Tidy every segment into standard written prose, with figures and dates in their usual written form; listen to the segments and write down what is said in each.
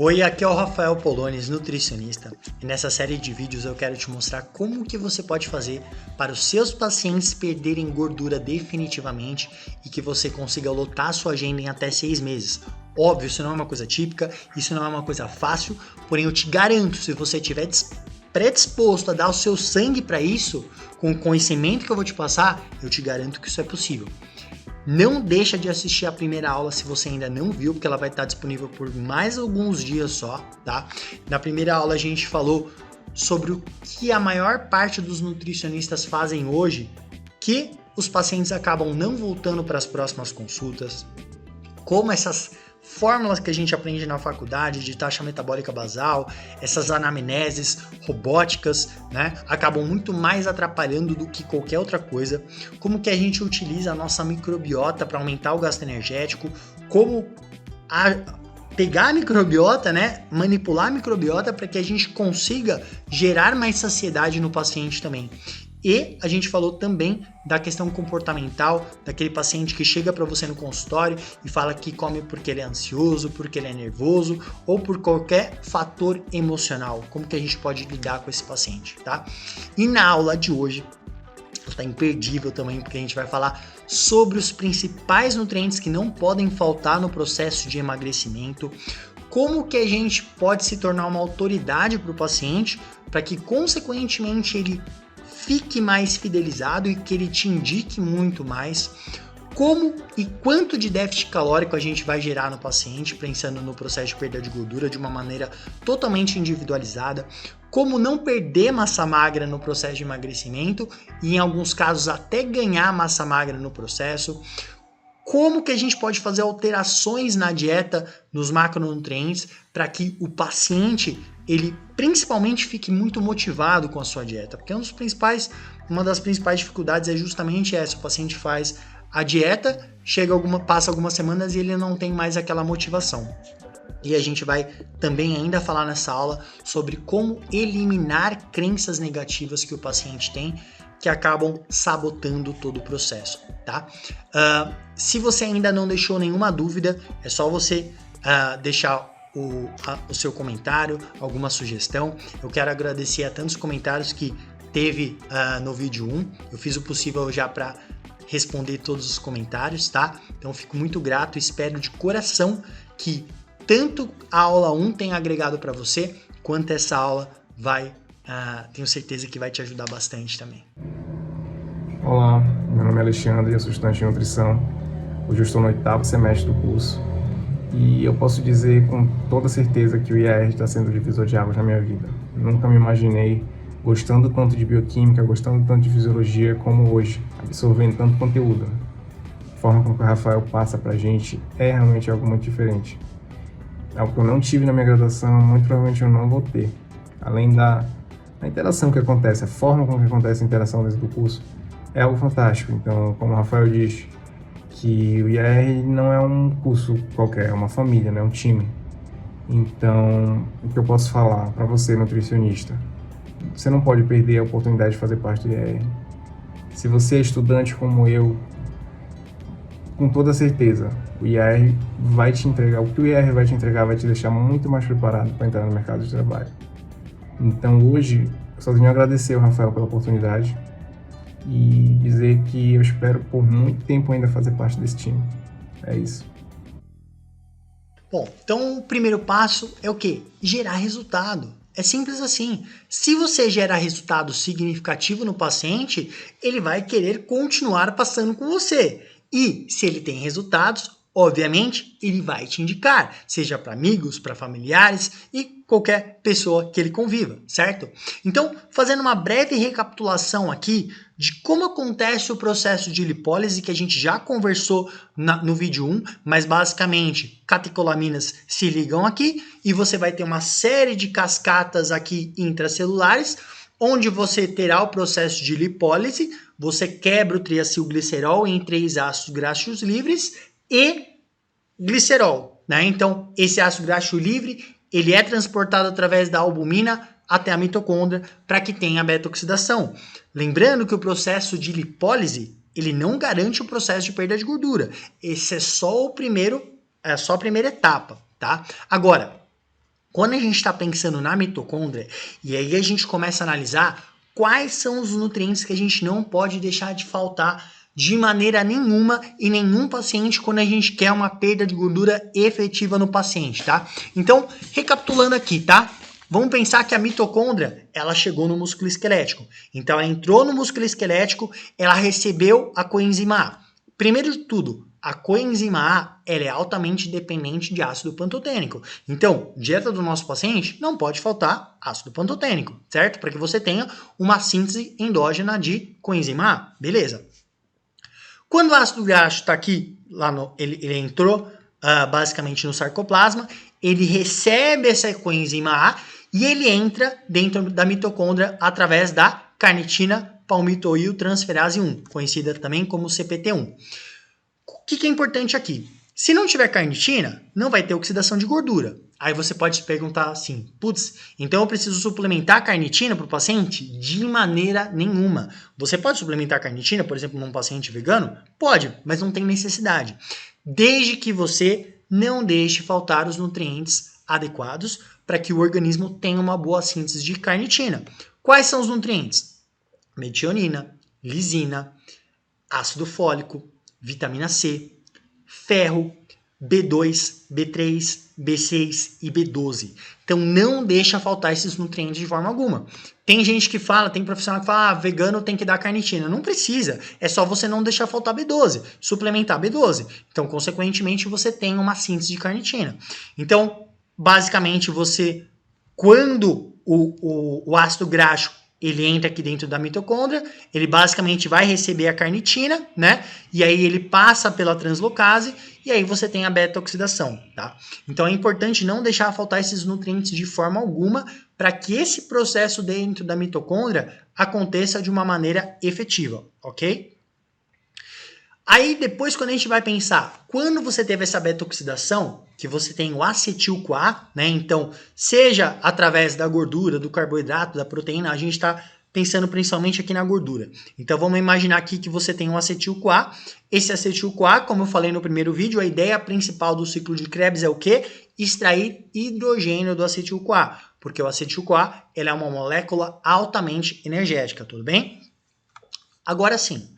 Oi, aqui é o Rafael Polones, nutricionista, e nessa série de vídeos eu quero te mostrar como que você pode fazer para os seus pacientes perderem gordura definitivamente e que você consiga lotar a sua agenda em até 6 meses. Óbvio, isso não é uma coisa típica, isso não é uma coisa fácil, porém eu te garanto, se você estiver predisposto a dar o seu sangue para isso, com o conhecimento que eu vou te passar, eu te garanto que isso é possível. Não deixa de assistir a primeira aula se você ainda não viu, porque ela vai estar disponível por mais alguns dias só, tá? Na primeira aula a gente falou sobre o que a maior parte dos nutricionistas fazem hoje, que os pacientes acabam não voltando para as próximas consultas, como essas fórmulas que a gente aprende na faculdade de taxa metabólica basal, essas anamneses robóticas, né, acabam muito mais atrapalhando do que qualquer outra coisa, como que a gente utiliza a nossa microbiota para aumentar o gasto energético, como pegar a microbiota, né, manipular a microbiota para que a gente consiga gerar mais saciedade no paciente também. E a gente falou também da questão comportamental, daquele paciente que chega para você no consultório e fala que come porque ele é ansioso, porque ele é nervoso ou por qualquer fator emocional. Como que a gente pode lidar com esse paciente, tá? E na aula de hoje, está imperdível também, porque a gente vai falar sobre os principais nutrientes que não podem faltar no processo de emagrecimento, como que a gente pode se tornar uma autoridade para o paciente, para que consequentemente ele fique mais fidelizado e que ele te indique muito mais, como e quanto de déficit calórico a gente vai gerar no paciente, pensando no processo de perda de gordura de uma maneira totalmente individualizada, como não perder massa magra no processo de emagrecimento e em alguns casos até ganhar massa magra no processo, como que a gente pode fazer alterações na dieta, nos macronutrientes, para que o paciente, ele principalmente fique muito motivado com a sua dieta. Porque uma das principais dificuldades é justamente essa, o paciente faz a dieta, passa algumas semanas e ele não tem mais aquela motivação. E a gente vai também ainda falar nessa aula sobre como eliminar crenças negativas que o paciente tem, que acabam sabotando todo o processo, tá? Se você ainda não deixou nenhuma dúvida, é só você deixar o seu comentário, alguma sugestão. Eu quero agradecer a tantos comentários que teve no vídeo 1. Eu fiz o possível já para responder todos os comentários, tá? Então fico muito grato, espero de coração que tanto a aula 1 tenha agregado para você, quanto essa aula tenho certeza que vai te ajudar bastante também. Olá, meu nome é Alexandre, eu sou estudante de nutrição. Hoje eu estou no 8º semestre do curso e eu posso dizer com toda certeza que o IAR está sendo o divisor de águas na minha vida. Nunca me imaginei gostando tanto de bioquímica, gostando tanto de fisiologia como hoje, absorvendo tanto conteúdo. A forma como o Rafael passa pra gente é realmente algo muito diferente. Algo que eu não tive na minha graduação, muito provavelmente eu não vou ter. Além da interação que acontece, a forma como que acontece a interação dentro do curso é algo fantástico. Então, como o Rafael diz, que o IAR não é um curso qualquer, é uma família, né? É um time. Então, o que eu posso falar para você, nutricionista? Você não pode perder a oportunidade de fazer parte do IAR. Se você é estudante como eu, com toda certeza, o IAR vai te entregar, o que o IAR vai te entregar vai te deixar muito mais preparado para entrar no mercado de trabalho. Então hoje, eu só tenho a agradecer ao Rafael pela oportunidade e dizer que eu espero por muito tempo ainda fazer parte desse time. É isso. Bom, então o primeiro passo é o quê? Gerar resultado. É simples assim. Se você gerar resultado significativo no paciente, ele vai querer continuar passando com você. E se ele tem resultados, obviamente, ele vai te indicar, seja para amigos, para familiares e qualquer pessoa que ele conviva, certo? Então, fazendo uma breve recapitulação aqui de como acontece o processo de lipólise, que a gente já conversou no vídeo 1, mas basicamente, catecolaminas se ligam aqui e você vai ter uma série de cascatas aqui intracelulares, onde você terá o processo de lipólise, você quebra o triacilglicerol em 3 ácidos graxos livres e glicerol, né? Então, esse ácido graxo livre, ele é transportado através da albumina até a mitocôndria para que tenha a beta-oxidação. Lembrando que o processo de lipólise, ele não garante o processo de perda de gordura. Esse é só a primeira etapa, tá? Agora, Quando a gente está pensando na mitocôndria, e aí a gente começa a analisar quais são os nutrientes que a gente não pode deixar de faltar de maneira nenhuma em nenhum paciente quando a gente quer uma perda de gordura efetiva no paciente, tá? Então, recapitulando aqui, tá? Vamos pensar que a mitocôndria, ela chegou no músculo esquelético. Então, ela entrou no músculo esquelético, ela recebeu a coenzima A. Primeiro de tudo, a coenzima A, ela é altamente dependente de ácido pantotênico. Então, dieta do nosso paciente não pode faltar ácido pantotênico, certo? Para que você tenha uma síntese endógena de coenzima A. Beleza. Quando o ácido graxo está aqui, ele entrou basicamente no sarcoplasma, ele recebe essa coenzima A e ele entra dentro da mitocôndria através da carnitina palmitoiltransferase 1, conhecida também como CPT1. O que é importante aqui? Se não tiver carnitina, não vai ter oxidação de gordura. Aí você pode se perguntar assim, putz, então eu preciso suplementar carnitina para o paciente? De maneira nenhuma. Você pode suplementar carnitina, por exemplo, num paciente vegano? Pode, mas não tem necessidade. Desde que você não deixe faltar os nutrientes adequados para que o organismo tenha uma boa síntese de carnitina. Quais são os nutrientes? Metionina, lisina, ácido fólico, vitamina C, ferro, B2, B3, B6 e B12. Então não deixa faltar esses nutrientes de forma alguma. Tem gente que fala, tem profissional que fala, vegano tem que dar carnitina. Não precisa, é só você não deixar faltar B12, suplementar B12. Então, consequentemente, você tem uma síntese de carnitina. Então, basicamente, quando o ácido graxo ele entra aqui dentro da mitocôndria, ele basicamente vai receber a carnitina, né? E aí ele passa pela translocase e aí você tem a beta-oxidação, tá? Então é importante não deixar faltar esses nutrientes de forma alguma para que esse processo dentro da mitocôndria aconteça de uma maneira efetiva, ok? Aí depois quando a gente vai pensar, quando você teve essa beta-oxidação, que você tem o acetil-CoA, né? Então, seja através da gordura, do carboidrato, da proteína, a gente está pensando principalmente aqui na gordura. Então, vamos imaginar aqui que você tem um acetil-CoA. Esse acetil-CoA, como eu falei no primeiro vídeo, a ideia principal do ciclo de Krebs é o quê? Extrair hidrogênio do acetil-CoA, porque o acetil-CoA ele é uma molécula altamente energética, tudo bem? Agora sim,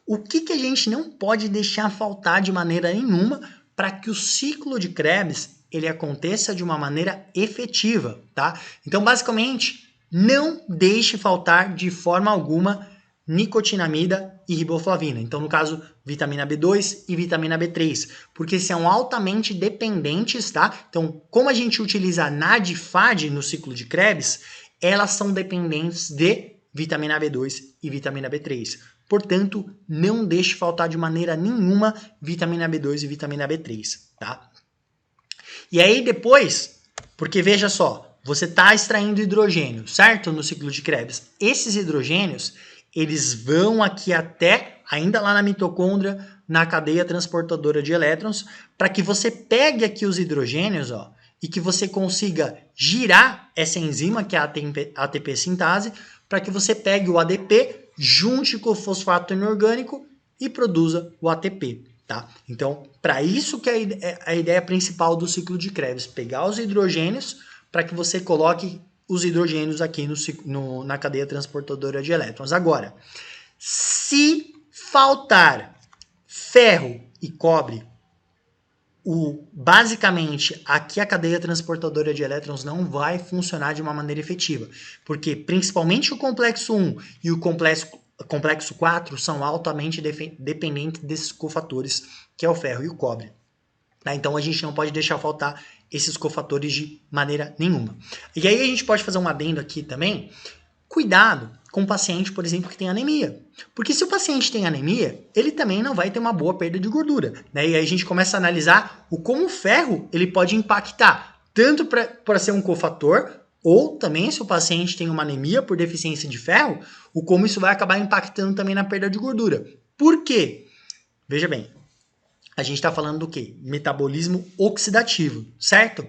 o que a gente não pode deixar faltar de maneira nenhuma para que o ciclo de Krebs ele aconteça de uma maneira efetiva, tá? Então, basicamente, não deixe faltar de forma alguma nicotinamida e riboflavina. Então, no caso, vitamina B2 e vitamina B3, porque são altamente dependentes, tá? Então, como a gente utiliza NAD e FAD no ciclo de Krebs, elas são dependentes de vitamina B2 e vitamina B3. Portanto, não deixe faltar de maneira nenhuma vitamina B2 e vitamina B3, tá? E aí depois, porque veja só, você está extraindo hidrogênio, certo? No ciclo de Krebs. Esses hidrogênios, eles vão aqui até, ainda lá na mitocôndria, na cadeia transportadora de elétrons, para que você pegue aqui os hidrogênios, ó, e que você consiga girar essa enzima, que é a ATP sintase, para que você pegue o ADP, junte com o fosfato inorgânico e produza o ATP, tá? Então, para isso que é a ideia principal do ciclo de Krebs, pegar os hidrogênios para que você coloque os hidrogênios aqui na cadeia transportadora de elétrons. Agora, se faltar ferro e cobre, basicamente, aqui a cadeia transportadora de elétrons não vai funcionar de uma maneira efetiva, porque principalmente o complexo 1 e o complexo 4 são altamente dependentes desses cofatores, que é o ferro e o cobre. Tá? Então, a gente não pode deixar faltar esses cofatores de maneira nenhuma. E aí a gente pode fazer um adendo aqui também. Cuidado com o paciente, por exemplo, que tem anemia. Porque se o paciente tem anemia, ele também não vai ter uma boa perda de gordura, né? E aí a gente começa a analisar como o ferro ele pode impactar, tanto para ser um cofator, ou também se o paciente tem uma anemia por deficiência de ferro, como isso vai acabar impactando também na perda de gordura. Por quê? Veja bem, a gente está falando do quê? Metabolismo oxidativo, certo?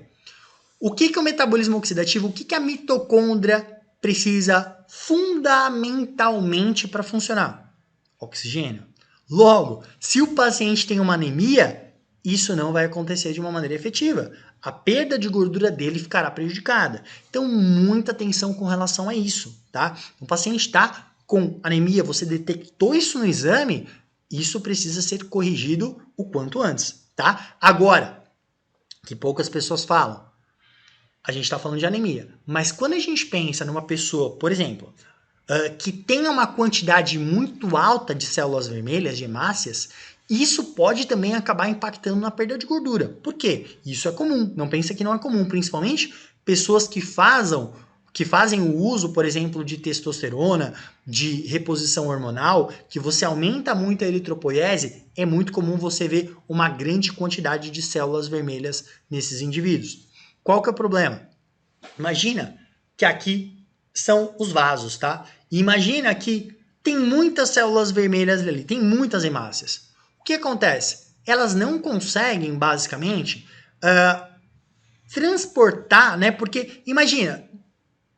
O que é o metabolismo oxidativo? O que a mitocôndria precisa fundamentalmente para funcionar? Oxigênio. Logo, se o paciente tem uma anemia, isso não vai acontecer de uma maneira efetiva. A perda de gordura dele ficará prejudicada. Então, muita atenção com relação a isso, tá? O paciente está com anemia, você detectou isso no exame, isso precisa ser corrigido o quanto antes, tá? Agora, que poucas pessoas falam, a gente está falando de anemia, mas quando a gente pensa numa pessoa, por exemplo, que tenha uma quantidade muito alta de células vermelhas, de hemácias, isso pode também acabar impactando na perda de gordura. Por quê? Isso é comum, não pensa que não é comum, principalmente pessoas que fazem o uso, por exemplo, de testosterona, de reposição hormonal, que você aumenta muito a eritropoiese, é muito comum você ver uma grande quantidade de células vermelhas nesses indivíduos. Qual que é o problema? Imagina que aqui são os vasos, tá? E imagina que tem muitas células vermelhas ali, tem muitas hemácias. O que acontece? Elas não conseguem, basicamente, transportar, né? Porque, imagina,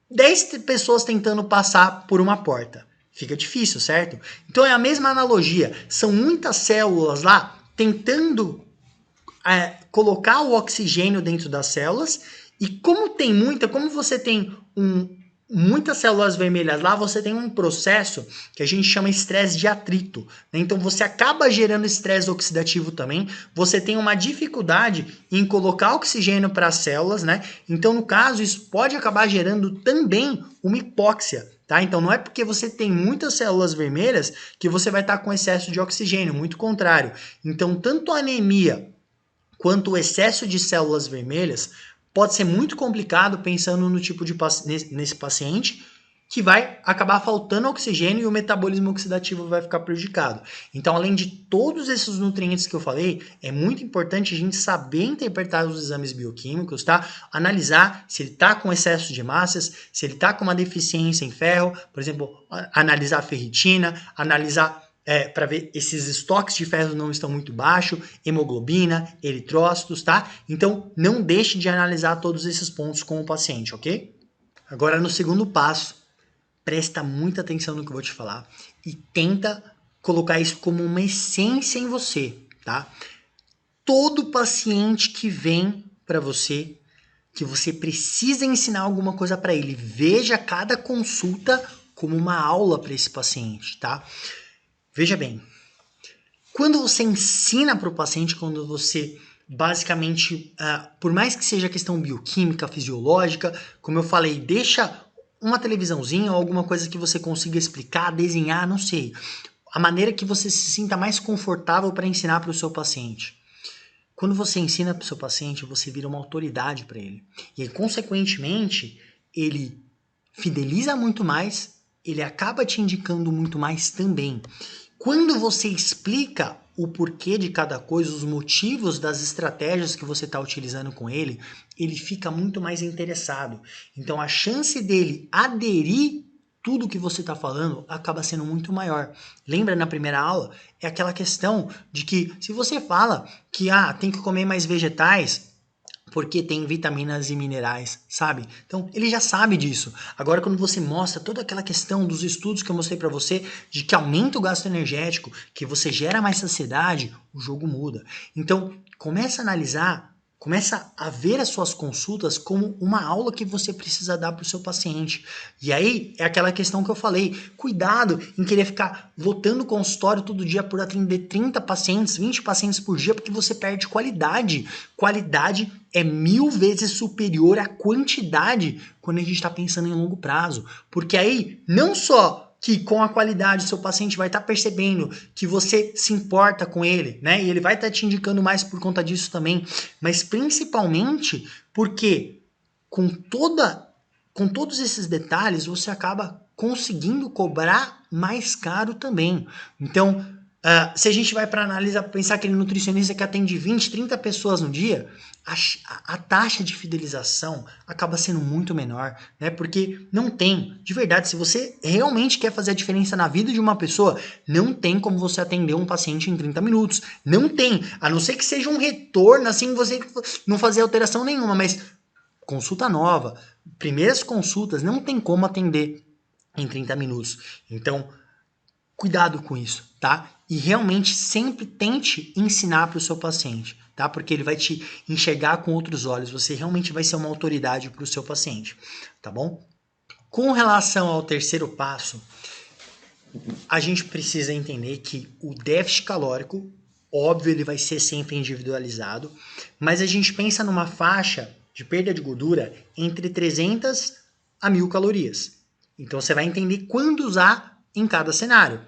10 pessoas tentando passar por uma porta. Fica difícil, certo? Então é a mesma analogia. São muitas células lá tentando colocar o oxigênio dentro das células. E como você tem muitas células vermelhas lá, você tem um processo que a gente chama estresse de atrito, né? Então você acaba gerando estresse oxidativo também, você tem uma dificuldade em colocar oxigênio para as células, né? Então no caso isso pode acabar gerando também uma hipóxia, tá? Então não é porque você tem muitas células vermelhas que você vai estar com excesso de oxigênio, muito contrário. Então tanto a anemia quanto o excesso de células vermelhas pode ser muito complicado pensando no tipo de nesse paciente que vai acabar faltando oxigênio e o metabolismo oxidativo vai ficar prejudicado. Então, além de todos esses nutrientes que eu falei, é muito importante a gente saber interpretar os exames bioquímicos, tá? Analisar se ele está com excesso de hemácias, se ele está com uma deficiência em ferro, por exemplo, analisar a ferritina, analisar para ver esses estoques de ferro não estão muito baixos, hemoglobina, eritrócitos, tá? Então, não deixe de analisar todos esses pontos com o paciente, ok? Agora, no segundo passo, presta muita atenção no que eu vou te falar e tenta colocar isso como uma essência em você, tá? Todo paciente que vem para você, que você precisa ensinar alguma coisa para ele, veja cada consulta como uma aula para esse paciente, tá? Veja bem, quando você ensina para o paciente, quando você basicamente, por mais que seja questão bioquímica, fisiológica, como eu falei, deixa uma televisãozinha ou alguma coisa que você consiga explicar, desenhar, não sei. A maneira que você se sinta mais confortável para ensinar para o seu paciente. Quando você ensina para o seu paciente, você vira uma autoridade para ele. E aí, consequentemente, ele fideliza muito mais, ele acaba te indicando muito mais também. Quando você explica o porquê de cada coisa, os motivos das estratégias que você está utilizando com ele, ele fica muito mais interessado. Então a chance dele aderir tudo que você está falando acaba sendo muito maior. Lembra na primeira aula? É aquela questão de que se você fala que tem que comer mais vegetais, porque tem vitaminas e minerais, sabe? Então, ele já sabe disso. Agora, quando você mostra toda aquela questão dos estudos que eu mostrei para você, de que aumenta o gasto energético, que você gera mais saciedade, o jogo muda. Então, começa a analisar, começa a ver as suas consultas como uma aula que você precisa dar para o seu paciente. E aí, é aquela questão que eu falei. Cuidado em querer ficar lotando o consultório todo dia por atender 30 pacientes, 20 pacientes por dia, porque você perde qualidade. Qualidade é 1000 vezes superior à quantidade quando a gente está pensando em longo prazo. Porque aí, não só que com a qualidade seu paciente vai estar percebendo que você se importa com ele, né? E ele vai estar te indicando mais por conta disso também, mas principalmente porque com todos esses detalhes você acaba conseguindo cobrar mais caro também. Então, se a gente vai para analisar, pensar aquele nutricionista que atende 20, 30 pessoas no dia, a taxa de fidelização acaba sendo muito menor, né? Porque não tem, de verdade, se você realmente quer fazer a diferença na vida de uma pessoa, não tem como você atender um paciente em 30 minutos. Não tem, a não ser que seja um retorno, assim, você não fazer alteração nenhuma, mas consulta nova, primeiras consultas, não tem como atender em 30 minutos. Então, cuidado com isso, tá? E realmente sempre tente ensinar para o seu paciente, tá? Porque ele vai te enxergar com outros olhos, você realmente vai ser uma autoridade para o seu paciente, tá bom? Com relação ao terceiro passo, a gente precisa entender que o déficit calórico, óbvio, ele vai ser sempre individualizado, mas a gente pensa numa faixa de perda de gordura entre 300 a 1.000 calorias. Então você vai entender quando usar em cada cenário.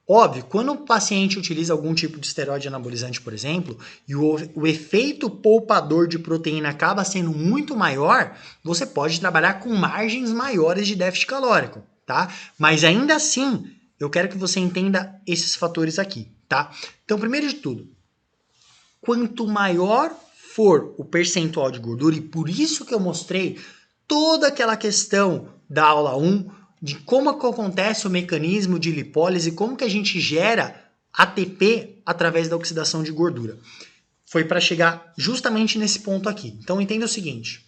Óbvio, quando o paciente utiliza algum tipo de esteroide anabolizante, por exemplo, e o efeito poupador de proteína acaba sendo muito maior, você pode trabalhar com margens maiores de déficit calórico, tá? Mas ainda assim, eu quero que você entenda esses fatores aqui, tá? Então, primeiro de tudo, quanto maior for o percentual de gordura, e por isso que eu mostrei toda aquela questão da aula 1, de como que acontece o mecanismo de lipólise, como que a gente gera ATP através da oxidação de gordura. Foi para chegar justamente nesse ponto aqui. Então entenda o seguinte,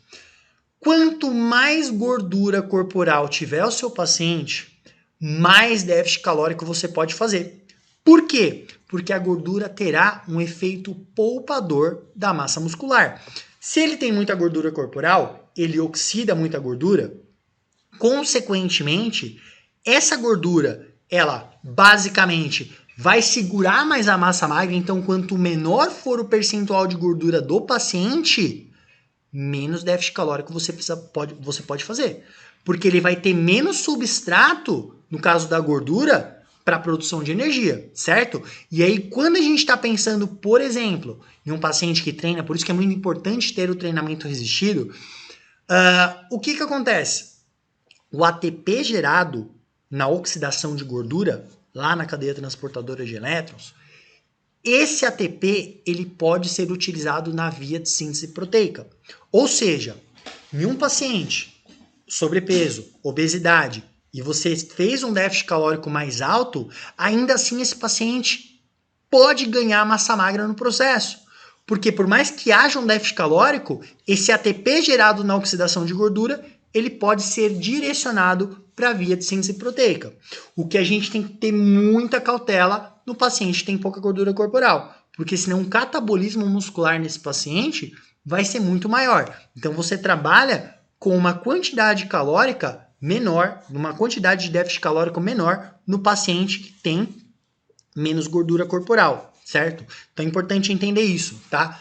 quanto mais gordura corporal tiver o seu paciente, mais déficit calórico você pode fazer. Por quê? Porque a gordura terá um efeito poupador da massa muscular. Se ele tem muita gordura corporal, ele oxida muita gordura, consequentemente, essa gordura, ela basicamente vai segurar mais a massa magra, então quanto menor for o percentual de gordura do paciente, menos déficit calórico você pode fazer. Porque ele vai ter menos substrato, no caso da gordura, para a produção de energia, certo? E aí, quando a gente está pensando, por exemplo, em um paciente que treina, por isso que é muito importante ter o treinamento resistido, o que acontece? O ATP gerado na oxidação de gordura, lá na cadeia transportadora de elétrons, esse ATP ele pode ser utilizado na via de síntese proteica. Ou seja, em um paciente sobrepeso, obesidade, e você fez um déficit calórico mais alto, ainda assim esse paciente pode ganhar massa magra no processo. Porque por mais que haja um déficit calórico, esse ATP gerado na oxidação de gordura, ele pode ser direcionado para a via de síntese proteica. O que a gente tem que ter muita cautela no paciente que tem pouca gordura corporal, porque senão o catabolismo muscular nesse paciente vai ser muito maior. Então você trabalha com uma quantidade calórica menor, uma quantidade de déficit calórico menor no paciente que tem menos gordura corporal, certo? Então é importante entender isso, tá?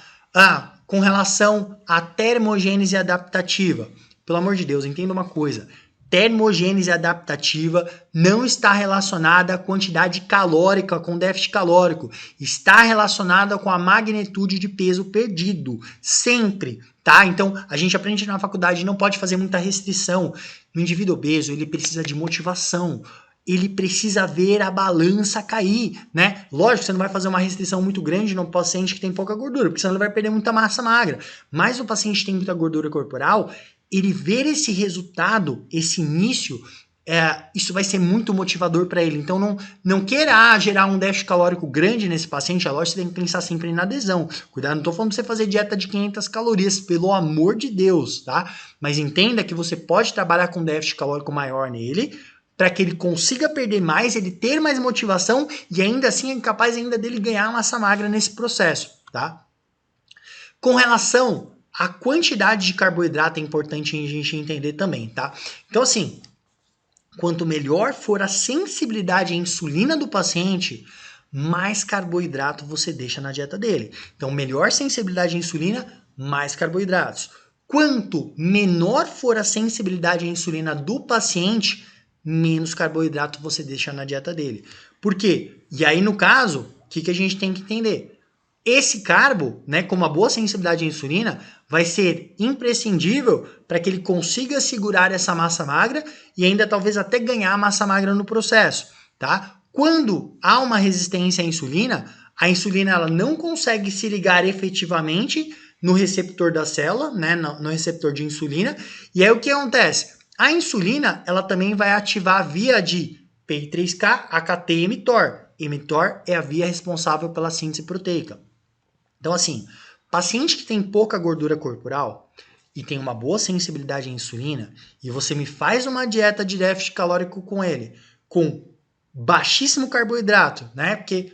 Com relação à termogênese adaptativa, pelo amor de Deus, entenda uma coisa. Termogênese adaptativa não está relacionada à quantidade calórica com déficit calórico. Está relacionada com a magnitude de peso perdido. Sempre, tá? Então, a gente aprende na faculdade, não pode fazer muita restrição. No indivíduo obeso, ele precisa de motivação. Ele precisa ver a balança cair, né? Lógico, você não vai fazer uma restrição muito grande no paciente que tem pouca gordura, porque senão ele vai perder muita massa magra. Mas o paciente que tem muita gordura corporal, ele ver esse resultado, esse início, isso vai ser muito motivador para ele. Então, não queira gerar um déficit calórico grande nesse paciente. Lógico, você tem que pensar sempre na adesão. Cuidado, não estou falando para você fazer dieta de 500 calorias, pelo amor de Deus, tá? Mas entenda que você pode trabalhar com déficit calórico maior nele, para que ele consiga perder mais, ele ter mais motivação e ainda assim é capaz ainda dele ganhar massa magra nesse processo, tá? Com relação à quantidade de carboidrato é importante a gente entender também, tá? Então assim, quanto melhor for a sensibilidade à insulina do paciente, mais carboidrato você deixa na dieta dele. Então melhor sensibilidade à insulina, mais carboidratos. Quanto menor for a sensibilidade à insulina do paciente, menos carboidrato você deixa na dieta dele. Por quê? E aí, no caso, o que a gente tem que entender? Esse carbo, né, com uma boa sensibilidade à insulina, vai ser imprescindível para que ele consiga segurar essa massa magra e ainda talvez até ganhar massa magra no processo, tá? Quando há uma resistência à insulina, a insulina ela não consegue se ligar efetivamente no receptor da célula, né, no receptor de insulina, e aí o que acontece? A insulina, ela também vai ativar a via de PI3K, AKT e mTOR. mTOR é a via responsável pela síntese proteica. Então, assim, paciente que tem pouca gordura corporal e tem uma boa sensibilidade à insulina, e você me faz uma dieta de déficit calórico com ele, com baixíssimo carboidrato, né? Porque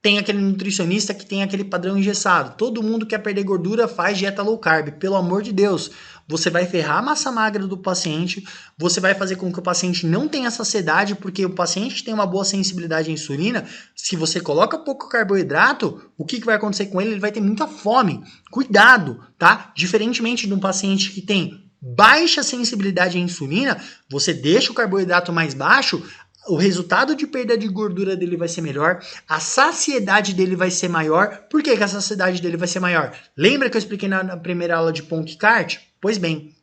tem aquele nutricionista que tem aquele padrão engessado. Todo mundo quer perder gordura, faz dieta low carb. Pelo amor de Deus, você vai ferrar a massa magra do paciente, você vai fazer com que o paciente não tenha saciedade, porque o paciente tem uma boa sensibilidade à insulina. Se você coloca pouco carboidrato, o que vai acontecer com ele? Ele vai ter muita fome. Cuidado, tá? Diferentemente de um paciente que tem baixa sensibilidade à insulina, você deixa o carboidrato mais baixo, o resultado de perda de gordura dele vai ser melhor, a saciedade dele vai ser maior. Por que a saciedade dele vai ser maior? Lembra que eu expliquei na primeira aula de Ponk-Cart? Pois bem,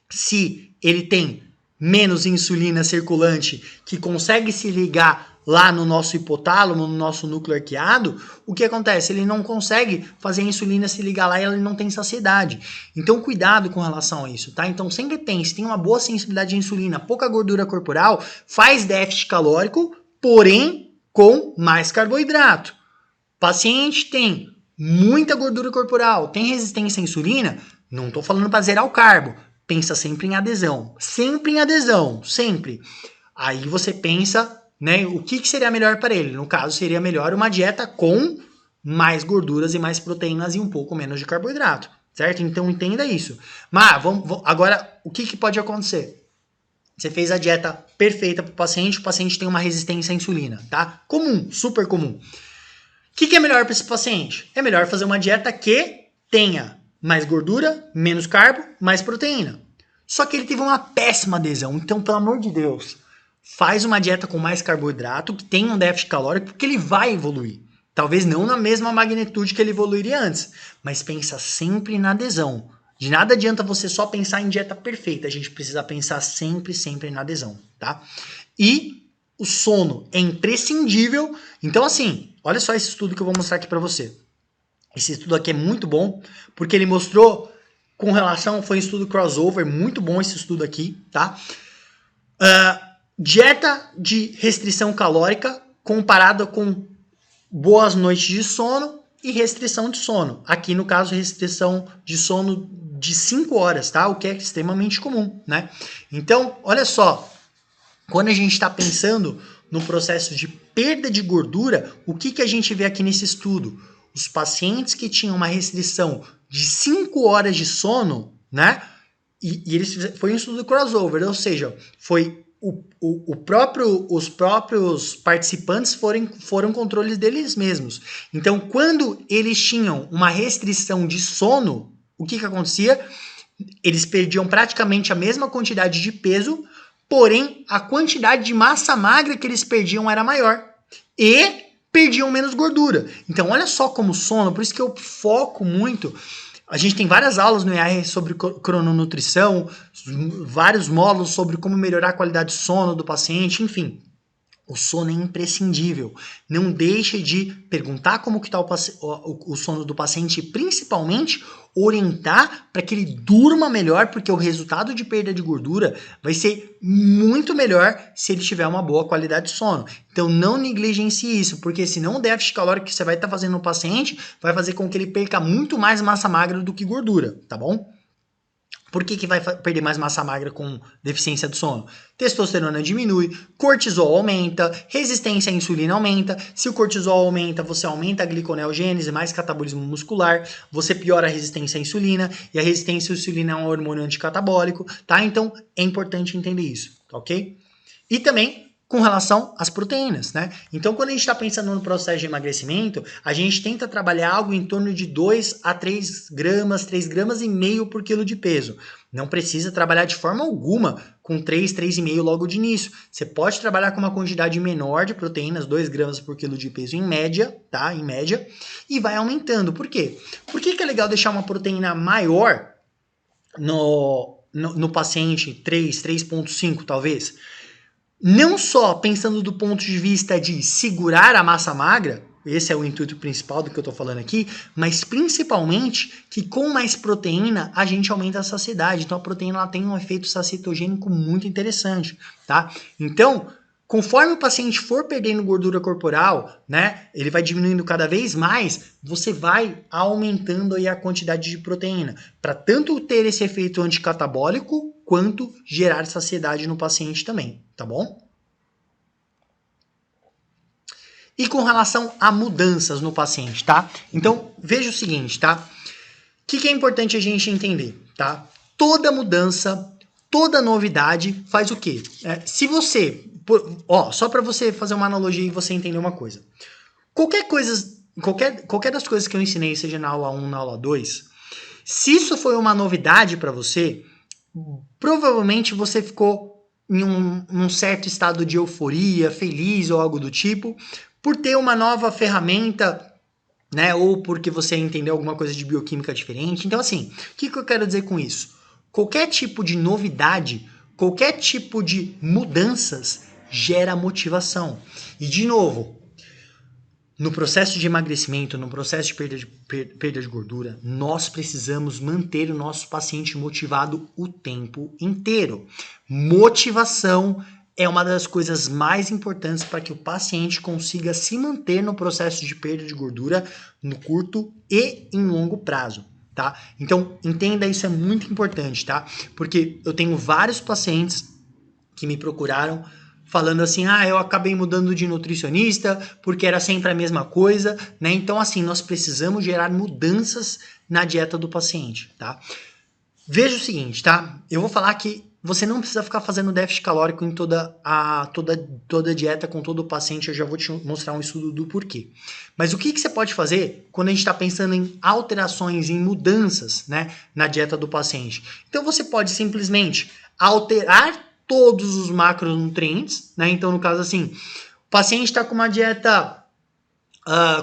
se ele tem menos insulina circulante que consegue se ligar lá no nosso hipotálamo, no nosso núcleo arqueado, o que acontece? Ele não consegue fazer a insulina se ligar lá e ele não tem saciedade. Então, cuidado com relação a isso, tá? Então, sempre pense, tem uma boa sensibilidade à insulina, pouca gordura corporal, faz déficit calórico, porém com mais carboidrato. Paciente tem muita gordura corporal, tem resistência à insulina, não estou falando para zerar o carbo, pensa sempre em adesão, sempre. Aí você pensa, né, o que seria melhor para ele? No caso, seria melhor uma dieta com mais gorduras e mais proteínas e um pouco menos de carboidrato, certo? Então entenda isso. Mas agora, o que pode acontecer? Você fez a dieta perfeita para o paciente tem uma resistência à insulina, tá? Comum, super comum. O que é melhor para esse paciente? É melhor fazer uma dieta que tenha mais gordura, menos carbo, mais proteína. Só que ele teve uma péssima adesão, então, pelo amor de Deus, faz uma dieta com mais carboidrato, que tenha um déficit calórico, porque ele vai evoluir. Talvez não na mesma magnitude que ele evoluiria antes, mas pensa sempre na adesão. De nada adianta você só pensar em dieta perfeita, a gente precisa pensar sempre na adesão, tá? E o sono é imprescindível. Então, assim, olha só esse estudo que eu vou mostrar aqui para você. Esse estudo aqui é muito bom, porque ele mostrou com relação, foi um estudo crossover, muito bom esse estudo aqui, tá? Dieta de restrição calórica comparada com boas noites de sono e restrição de sono. Aqui, no caso, restrição de sono de 5 horas, tá? O que é extremamente comum, né? Então, olha só, quando a gente está pensando no processo de perda de gordura, o que a gente vê aqui nesse estudo? Os pacientes que tinham uma restrição de 5 horas de sono, né? E foi um estudo crossover, ou seja, foi os próprios participantes foram controles deles mesmos. Então, quando eles tinham uma restrição de sono, o que acontecia? Eles perdiam praticamente a mesma quantidade de peso, porém, a quantidade de massa magra que eles perdiam era maior. E perdiam menos gordura. Então, olha só como sono, por isso que eu foco muito. A gente tem várias aulas no IAR sobre crononutrição, vários módulos sobre como melhorar a qualidade de sono do paciente, enfim. O sono é imprescindível. Não deixe de perguntar como que está o sono do paciente e, principalmente, orientar para que ele durma melhor, porque o resultado de perda de gordura vai ser muito melhor se ele tiver uma boa qualidade de sono. Então, não negligencie isso, porque senão o déficit calórico que você vai estar fazendo no paciente vai fazer com que ele perca muito mais massa magra do que gordura, tá bom? Por que vai perder mais massa magra com deficiência do sono? Testosterona diminui, cortisol aumenta, resistência à insulina aumenta. Se o cortisol aumenta, você aumenta a gliconeogênese, mais catabolismo muscular, você piora a resistência à insulina, e a resistência à insulina é um hormônio anticatabólico, tá? Então, é importante entender isso, ok? E também com relação às proteínas, né? Então, quando a gente está pensando no processo de emagrecimento, a gente tenta trabalhar algo em torno de 2 a 3 gramas, 3,5 gramas por quilo de peso. Não precisa trabalhar de forma alguma com 3, 3,5 logo de início. Você pode trabalhar com uma quantidade menor de proteínas, 2 gramas por quilo de peso em média, tá? Em média, e vai aumentando. Por quê? Por que é legal deixar uma proteína maior no paciente, 3, 3,5 talvez? Não só pensando do ponto de vista de segurar a massa magra, esse é o intuito principal do que eu estou falando aqui, mas principalmente que com mais proteína a gente aumenta a saciedade. Então a proteína ela tem um efeito sacitogênico muito interessante, tá? Então, conforme o paciente for perdendo gordura corporal, né, ele vai diminuindo cada vez mais, você vai aumentando aí a quantidade de proteína, para tanto ter esse efeito anticatabólico, quanto gerar saciedade no paciente também, tá bom? e com relação a mudanças no paciente, tá? Então, veja o seguinte, tá? O que é importante a gente entender, tá? Toda mudança, toda novidade faz o quê? Se você... só para você fazer uma analogia e você entender uma coisa. Qualquer das coisas que eu ensinei, seja na aula 1, na aula 2, se isso foi uma novidade para você, provavelmente você ficou em um certo estado de euforia, feliz ou algo do tipo, por ter uma nova ferramenta, né? Ou porque você entendeu alguma coisa de bioquímica diferente. Então, assim, o que eu quero dizer com isso? Qualquer tipo de novidade, qualquer tipo de mudanças gera motivação. E, de novo, no processo de emagrecimento, no processo de perda de gordura, nós precisamos manter o nosso paciente motivado o tempo inteiro. Motivação é uma das coisas mais importantes para que o paciente consiga se manter no processo de perda de gordura no curto e em longo prazo, tá? Então, entenda, isso é muito importante, tá? Porque eu tenho vários pacientes que me procuraram falando assim, eu acabei mudando de nutricionista porque era sempre a mesma coisa, né? Então, assim, nós precisamos gerar mudanças na dieta do paciente, tá? Veja o seguinte, tá? Eu vou falar que você não precisa ficar fazendo déficit calórico em toda dieta com todo o paciente, eu já vou te mostrar um estudo do porquê. Mas o que você pode fazer quando a gente está pensando em alterações, em mudanças, né, na dieta do paciente? Então, você pode simplesmente alterar todos os macronutrientes, né? Então, no caso assim, o paciente está com uma dieta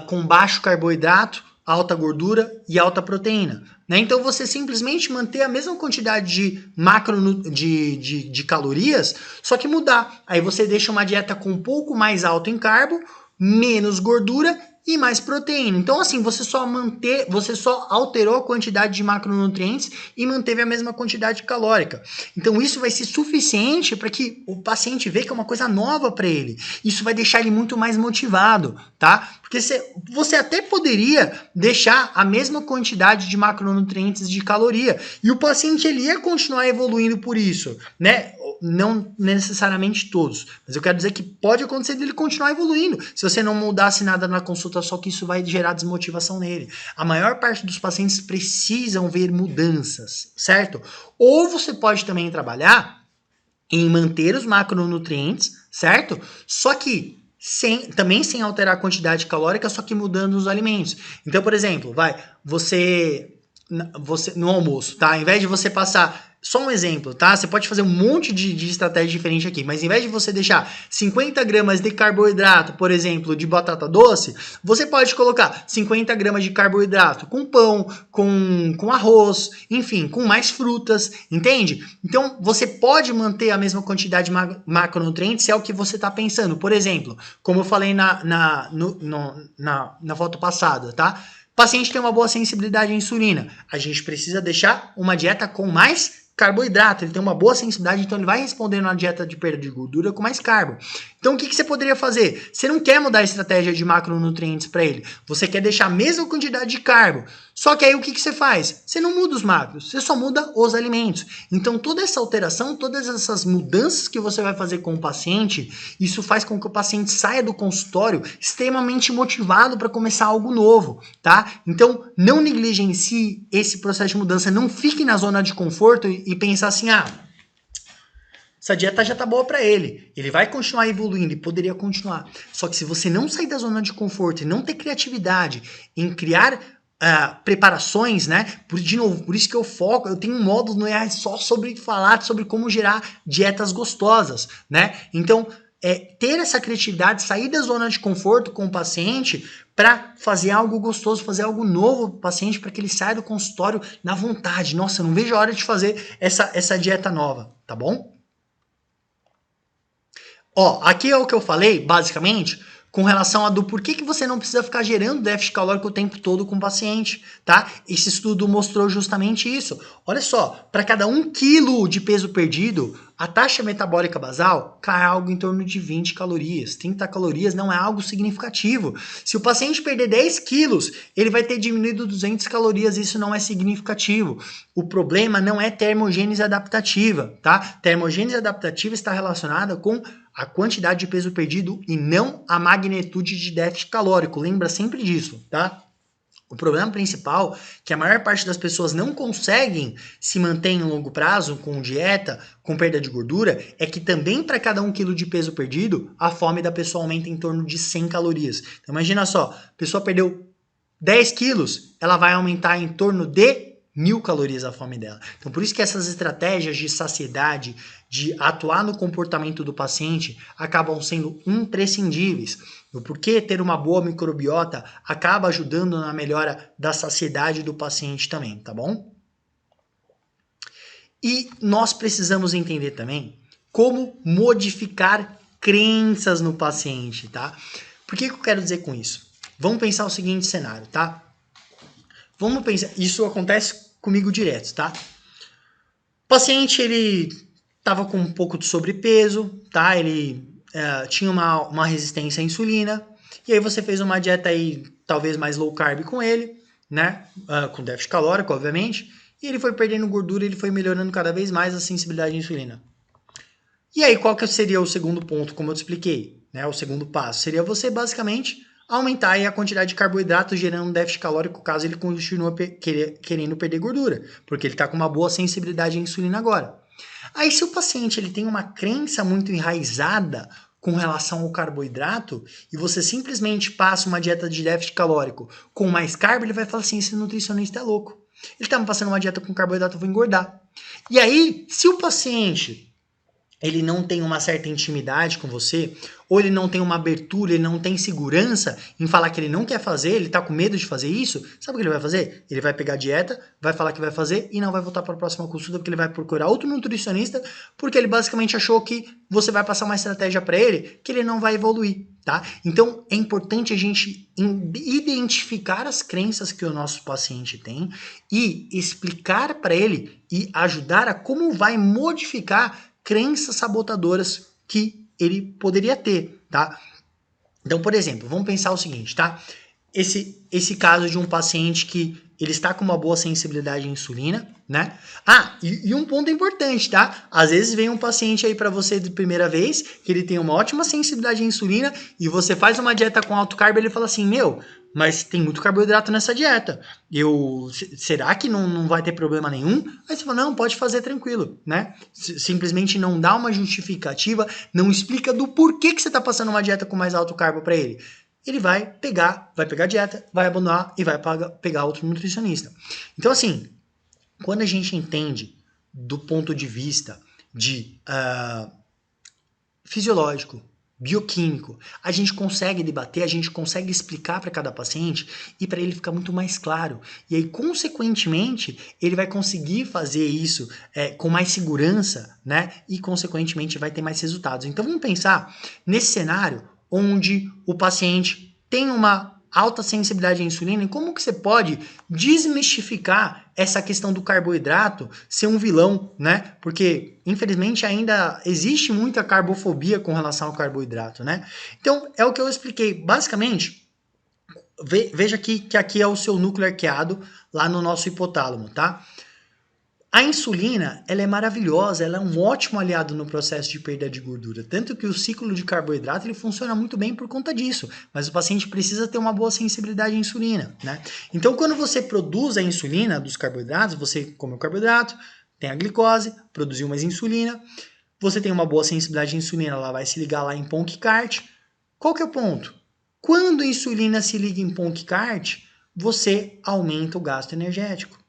com baixo carboidrato, alta gordura e alta proteína, né? Então, você simplesmente manter a mesma quantidade de calorias, só que mudar. Aí você deixa uma dieta com um pouco mais alto em carbo, menos gordura e mais proteína. Então, assim, você só alterou a quantidade de macronutrientes e manteve a mesma quantidade calórica. Então, isso vai ser suficiente para que o paciente veja que é uma coisa nova para ele. Isso vai deixar ele muito mais motivado, tá? Porque você até poderia deixar a mesma quantidade de macronutrientes de caloria e o paciente ele ia continuar evoluindo por isso, né? Não necessariamente todos, mas eu quero dizer que pode acontecer dele continuar evoluindo se você não mudasse nada na consulta, só que isso vai gerar desmotivação nele. A maior parte dos pacientes precisam ver mudanças, certo? Ou você pode também trabalhar em manter os macronutrientes, certo? Só que também sem alterar a quantidade calórica, só que mudando os alimentos. Então, por exemplo, você no almoço, tá? Ao invés de você passar... Só um exemplo, tá? Você pode fazer um monte de estratégia diferente aqui, mas em vez de você deixar 50 gramas de carboidrato, por exemplo, de batata doce, você pode colocar 50 gramas de carboidrato com pão, com arroz, enfim, com mais frutas, entende? Então, você pode manter a mesma quantidade de macronutrientes se é o que você está pensando. Por exemplo, como eu falei na foto passada, tá? O paciente tem uma boa sensibilidade à insulina. A gente precisa deixar uma dieta com mais carboidrato, ele tem uma boa sensibilidade, então ele vai responder na dieta de perda de gordura com mais carbo. Então o que você poderia fazer? Você não quer mudar a estratégia de macronutrientes para ele, você quer deixar a mesma quantidade de carbo, só que aí o que você faz? Você não muda os macros, você só muda os alimentos. Então toda essa alteração, todas essas mudanças que você vai fazer com o paciente, isso faz com que o paciente saia do consultório extremamente motivado para começar algo novo, tá? Então não negligencie esse processo de mudança, não fique na zona de conforto e pensar assim, essa dieta já tá boa para ele vai continuar evoluindo e poderia continuar. Só que se você não sair da zona de conforto e não ter criatividade em criar preparações, né? De novo, por isso que eu tenho um módulo no EA só sobre falar sobre como gerar dietas gostosas, né? Então, ter essa criatividade, sair da zona de conforto com o paciente para fazer algo gostoso, fazer algo novo para o paciente, para que ele saia do consultório na vontade. Nossa, eu não vejo a hora de fazer essa dieta nova, tá bom? Aqui é o que eu falei, basicamente, com relação a do porquê que você não precisa ficar gerando déficit calórico o tempo todo com o paciente, tá? Esse estudo mostrou justamente isso. Olha só, para cada 1 quilo de peso perdido, a taxa metabólica basal cai algo em torno de 20 calorias. 30 calorias não é algo significativo. Se o paciente perder 10 quilos, ele vai ter diminuído 200 calorias, isso não é significativo. O problema não é termogênese adaptativa, tá? Termogênese adaptativa está relacionada com a quantidade de peso perdido e não a magnitude de déficit calórico. Lembra sempre disso, tá? O problema principal é que a maior parte das pessoas não conseguem se manter em longo prazo com dieta, com perda de gordura, é que também para cada 1 quilo de peso perdido, a fome da pessoa aumenta em torno de 100 calorias. Então imagina só, a pessoa perdeu 10 quilos, ela vai aumentar em torno de 1.000 calorias a fome dela. Então por isso que essas estratégias de saciedade, de atuar no comportamento do paciente, acabam sendo imprescindíveis. O porquê ter uma boa microbiota acaba ajudando na melhora da saciedade do paciente também, tá bom? E nós precisamos entender também como modificar crenças no paciente, tá? Por que eu quero dizer com isso? Vamos pensar o seguinte cenário, tá? Vamos pensar, isso acontece comigo direto, tá? O paciente, ele estava com um pouco de sobrepeso, tá? Ele tinha uma resistência à insulina, e aí você fez uma dieta aí, talvez mais low carb com ele, né? Com déficit calórico, obviamente, e ele foi perdendo gordura, ele foi melhorando cada vez mais a sensibilidade à insulina. E aí, qual que seria o segundo ponto, como eu te expliquei, né? O segundo passo seria você, basicamente, aumentar aí a quantidade de carboidratos, gerando um déficit calórico, caso ele continue querendo perder gordura, porque ele está com uma boa sensibilidade à insulina agora. Aí, se o paciente ele tem uma crença muito enraizada com relação ao carboidrato, e você simplesmente passa uma dieta de déficit calórico com mais carbo, ele vai falar assim, esse nutricionista é louco. Ele está me passando uma dieta com carboidrato, eu vou engordar. E aí, se o paciente ele não tem uma certa intimidade com você, ou ele não tem uma abertura, ele não tem segurança em falar que ele não quer fazer, ele tá com medo de fazer isso, sabe o que ele vai fazer? Ele vai pegar a dieta, vai falar que vai fazer e não vai voltar para a próxima consulta, porque ele vai procurar outro nutricionista, porque ele basicamente achou que você vai passar uma estratégia para ele que ele não vai evoluir, tá? Então, é importante a gente identificar as crenças que o nosso paciente tem e explicar para ele e ajudar a como vai modificar crenças sabotadoras que ele poderia ter, tá? Então, por exemplo, vamos pensar o seguinte, tá? Esse caso de um paciente que ele está com uma boa sensibilidade à insulina, né? E um ponto importante, tá? Às vezes vem um paciente aí para você de primeira vez, que ele tem uma ótima sensibilidade à insulina, e você faz uma dieta com alto carbo, ele fala assim, mas tem muito carboidrato nessa dieta. Será que não vai ter problema nenhum? Aí você fala, não, pode fazer tranquilo, né? Simplesmente não dá uma justificativa, não explica do porquê que você está passando uma dieta com mais alto carbo para ele. Ele vai pegar a dieta, vai abandonar e vai pegar outro nutricionista. Então, assim, quando a gente entende do ponto de vista de fisiológico, bioquímico, a gente consegue debater, a gente consegue explicar para cada paciente e para ele ficar muito mais claro. E aí, consequentemente, ele vai conseguir fazer isso com mais segurança, né? E, consequentemente, vai ter mais resultados. Então, vamos pensar nesse cenário onde o paciente tem uma alta sensibilidade à insulina e como que você pode desmistificar essa questão do carboidrato ser um vilão, né? Porque, infelizmente, ainda existe muita carbofobia com relação ao carboidrato, né? Então, é o que eu expliquei. Basicamente, veja que aqui é o seu núcleo arqueado lá no nosso hipotálamo, tá? A insulina, ela é maravilhosa, ela é um ótimo aliado no processo de perda de gordura, tanto que o ciclo de carboidrato ele funciona muito bem por conta disso, mas o paciente precisa ter uma boa sensibilidade à insulina, né? Então, quando você produz a insulina dos carboidratos, você come o carboidrato, tem a glicose, produziu mais insulina, você tem uma boa sensibilidade à insulina, ela vai se ligar lá em Ponk-Cart. Qual que é o ponto? Quando a insulina se liga em Ponk-Cart, você aumenta o gasto energético.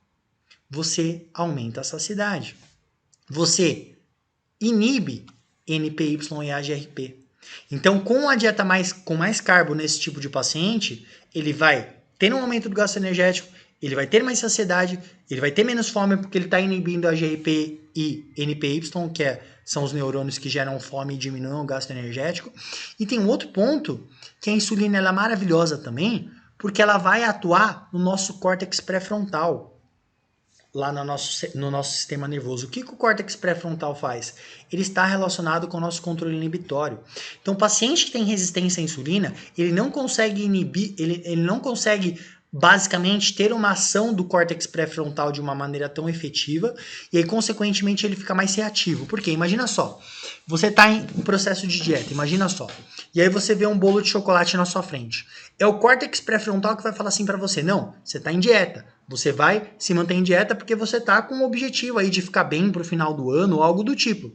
Você aumenta a saciedade. Você inibe NPY e AGRP. Então, com a dieta com mais carbo nesse tipo de paciente, ele vai ter um aumento do gasto energético, ele vai ter mais saciedade, ele vai ter menos fome porque ele está inibindo AGRP e NPY, que são os neurônios que geram fome e diminuem o gasto energético. E tem um outro ponto, que a insulina ela é maravilhosa também, porque ela vai atuar no nosso córtex pré-frontal, lá no nosso sistema nervoso. O que o córtex pré-frontal faz? Ele está relacionado com o nosso controle inibitório. Então, o paciente que tem resistência à insulina, ele não consegue inibir, ele não consegue basicamente ter uma ação do córtex pré-frontal de uma maneira tão efetiva e aí, consequentemente, ele fica mais reativo. Por quê? Imagina só, você está em um processo de dieta, imagina só, e aí você vê um bolo de chocolate na sua frente. É o córtex pré-frontal que vai falar assim para você, não, você está em dieta, você vai se manter em dieta porque você está com um objetivo aí de ficar bem pro final do ano ou algo do tipo.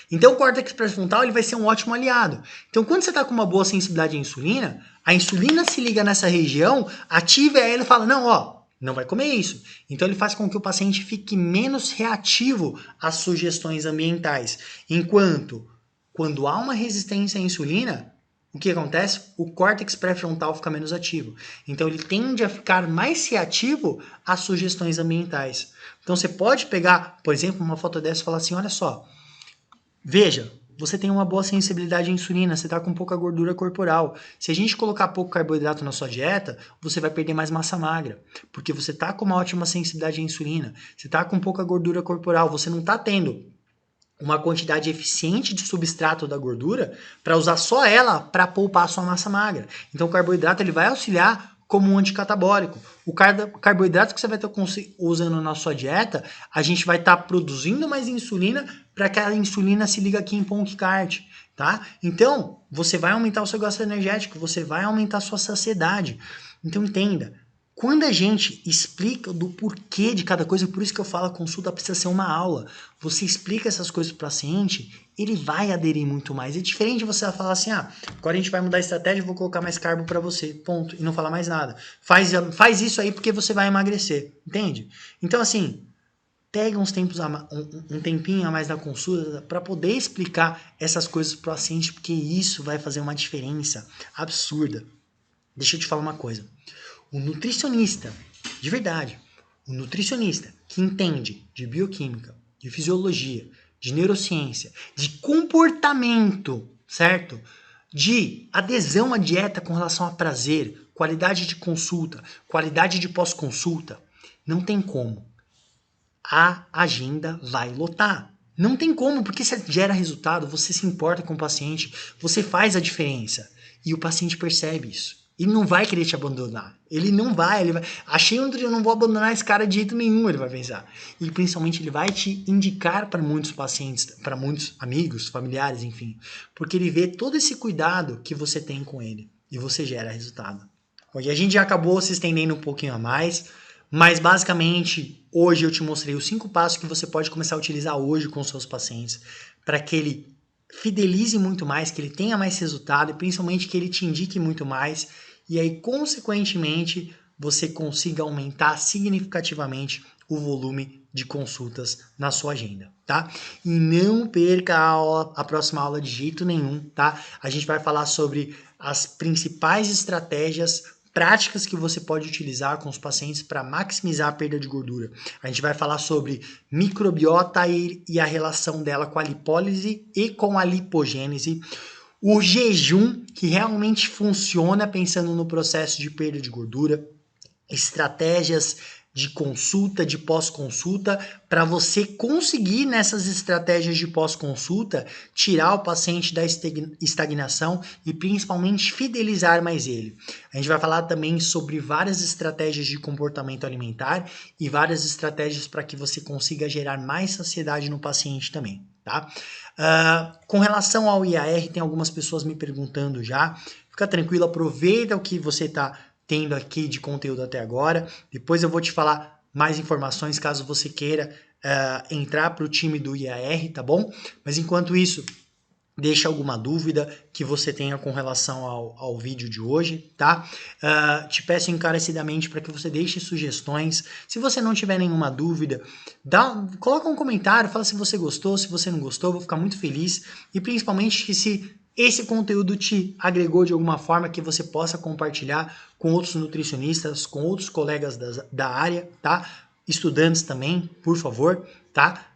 Então, o córtex pré-frontal ele vai ser um ótimo aliado. Então, quando você está com uma boa sensibilidade à insulina, a insulina se liga nessa região, ativa ela e fala, não, ó, não vai comer isso. Então, ele faz com que o paciente fique menos reativo às sugestões ambientais. Enquanto, quando há uma resistência à insulina, o que acontece? O córtex pré-frontal fica menos ativo. Então, ele tende a ficar mais reativo às sugestões ambientais. Então, você pode pegar, por exemplo, uma foto dessa e falar assim, olha só, veja, você tem uma boa sensibilidade à insulina, você está com pouca gordura corporal. Se a gente colocar pouco carboidrato na sua dieta, você vai perder mais massa magra, porque você está com uma ótima sensibilidade à insulina, você está com pouca gordura corporal, você não está tendo uma quantidade eficiente de substrato da gordura para usar só ela para poupar a sua massa magra. Então o carboidrato ele vai auxiliar como um anticatabólico. O carboidrato que você vai estar usando na sua dieta, a gente vai estar produzindo mais insulina para que a insulina se liga aqui em Ponkcard, tá? Então, você vai aumentar o seu gasto energético, você vai aumentar a sua saciedade. Então, entenda, quando a gente explica do porquê de cada coisa, por isso que eu falo, a consulta precisa ser uma aula. Você explica essas coisas para o paciente, ele vai aderir muito mais. É diferente de você falar assim, agora a gente vai mudar a estratégia, eu vou colocar mais carbo para você, ponto, e não falar mais nada. Faz isso aí porque você vai emagrecer, entende? Então, assim, pega um tempinho a mais na consulta para poder explicar essas coisas para o paciente, porque isso vai fazer uma diferença absurda. Deixa eu te falar uma coisa. O nutricionista, de verdade, o nutricionista que entende de bioquímica, de fisiologia, de neurociência, de comportamento, certo? De adesão à dieta com relação a prazer, qualidade de consulta, qualidade de pós-consulta, não tem como. A agenda vai lotar. Não tem como, porque você gera resultado, você se importa com o paciente, você faz a diferença. E o paciente percebe isso. Ele não vai querer te abandonar. Ele vai. Achei eu não vou abandonar esse cara de jeito nenhum, ele vai pensar. E principalmente ele vai te indicar para muitos pacientes, para muitos amigos, familiares, enfim. Porque ele vê todo esse cuidado que você tem com ele. E você gera resultado. Hoje a gente já acabou se estendendo um pouquinho a mais. Mas basicamente, hoje eu te mostrei os 5 passos que você pode começar a utilizar hoje com os seus pacientes para que ele fidelize muito mais, que ele tenha mais resultado e principalmente que ele te indique muito mais e aí, consequentemente, você consiga aumentar significativamente o volume de consultas na sua agenda, tá? E não perca a próxima aula de jeito nenhum, tá? A gente vai falar sobre as principais estratégias práticas que você pode utilizar com os pacientes para maximizar a perda de gordura. A gente vai falar sobre microbiota e a relação dela com a lipólise e com a lipogênese. O jejum, que realmente funciona pensando no processo de perda de gordura, estratégias de consulta, de pós-consulta, para você conseguir nessas estratégias de pós-consulta tirar o paciente da estagnação e principalmente fidelizar mais ele. A gente vai falar também sobre várias estratégias de comportamento alimentar e várias estratégias para que você consiga gerar mais saciedade no paciente também, tá? Com relação ao IAR, tem algumas pessoas me perguntando já. Fica tranquilo, aproveita o que você está tendo aqui de conteúdo até agora. Depois eu vou te falar mais informações caso você queira entrar para o time do IAR, tá bom? Mas enquanto isso, deixa alguma dúvida que você tenha com relação ao vídeo de hoje, tá? Te peço encarecidamente para que você deixe sugestões. Se você não tiver nenhuma dúvida, coloca um comentário, fala se você gostou, se você não gostou, vou ficar muito feliz. E principalmente que se esse conteúdo te agregou de alguma forma, que você possa compartilhar com outros nutricionistas, com outros colegas da área, tá? Estudantes também, por favor, tá?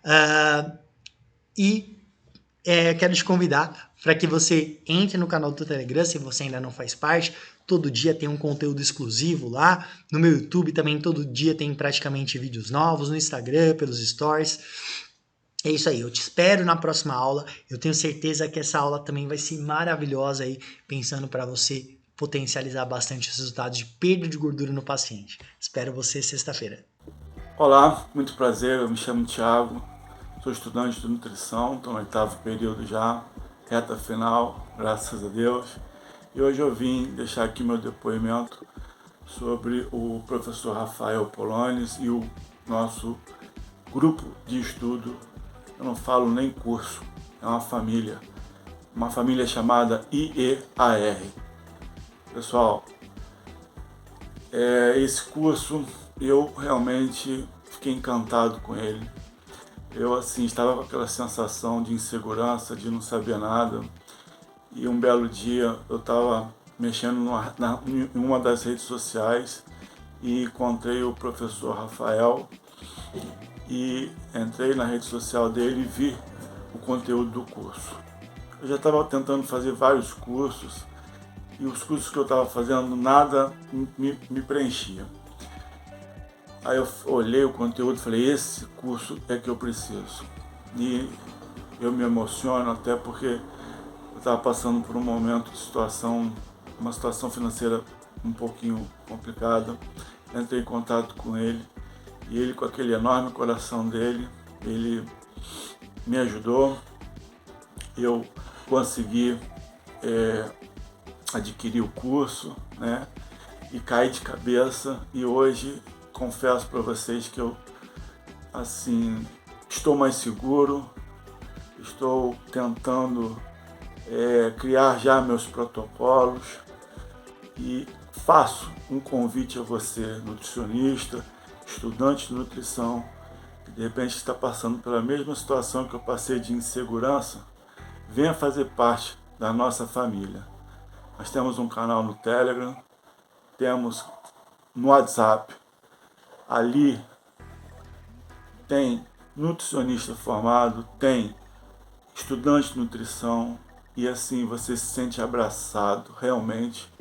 Quero te convidar para que você entre no canal do Telegram, se você ainda não faz parte. Todo dia tem um conteúdo exclusivo lá. No meu YouTube também todo dia tem praticamente vídeos novos. No Instagram, pelos stories. É isso aí, eu te espero na próxima aula. Eu tenho certeza que essa aula também vai ser maravilhosa aí, pensando para você potencializar bastante os resultados de perda de gordura no paciente. Espero você sexta-feira. Olá, muito prazer, eu me chamo Thiago, sou estudante de nutrição, estou no 8º período já, reta final, graças a Deus. E hoje eu vim deixar aqui meu depoimento sobre o professor Rafael Polonis e o nosso grupo de estudo. Eu não falo nem curso, é uma família chamada IEAR. Pessoal, esse curso eu realmente fiquei encantado com ele. Eu estava com aquela sensação de insegurança, de não saber nada. E um belo dia eu estava mexendo em uma das redes sociais e encontrei o professor Rafael e entrei na rede social dele e vi o conteúdo do curso. Eu já estava tentando fazer vários cursos e os cursos que eu estava fazendo nada me preenchia. Aí eu olhei o conteúdo e falei, esse curso é que eu preciso. E eu me emociono até porque eu estava passando por um momento uma situação financeira um pouquinho complicada. Entrei em contato com ele e ele, com aquele enorme coração dele, ele me ajudou. Eu consegui adquirir o curso, né? E caí de cabeça e hoje confesso para vocês que eu estou mais seguro, estou tentando criar já meus protocolos e faço um convite a você, nutricionista, estudante de nutrição, que de repente está passando pela mesma situação que eu passei de insegurança, venha fazer parte da nossa família. Nós temos um canal no Telegram, temos no WhatsApp. Ali tem nutricionista formado, tem estudante de nutrição e assim você se sente abraçado. Realmente,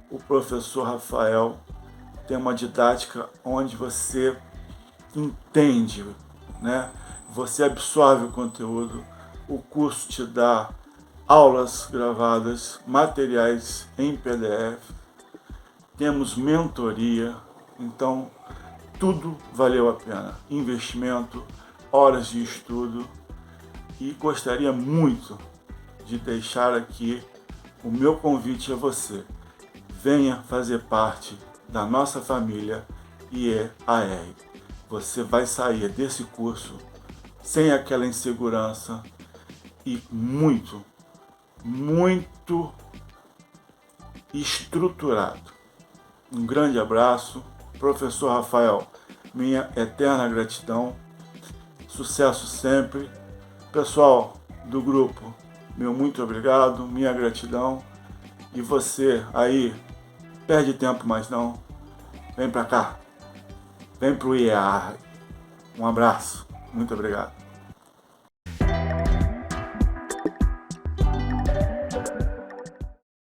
o professor Rafael tem uma didática onde você entende, né? Você absorve o conteúdo, o curso te dá aulas gravadas, materiais em PDF, temos mentoria, então tudo valeu a pena, investimento, horas de estudo e gostaria muito de deixar aqui o meu convite a você. Venha fazer parte da nossa família IEAR. Você vai sair desse curso sem aquela insegurança e muito estruturado. Um grande abraço. Professor Rafael, minha eterna gratidão, sucesso sempre. Pessoal do grupo, meu muito obrigado, minha gratidão. E você aí, perde tempo mais não, vem pra cá, vem pro IEAR. Um abraço, muito obrigado.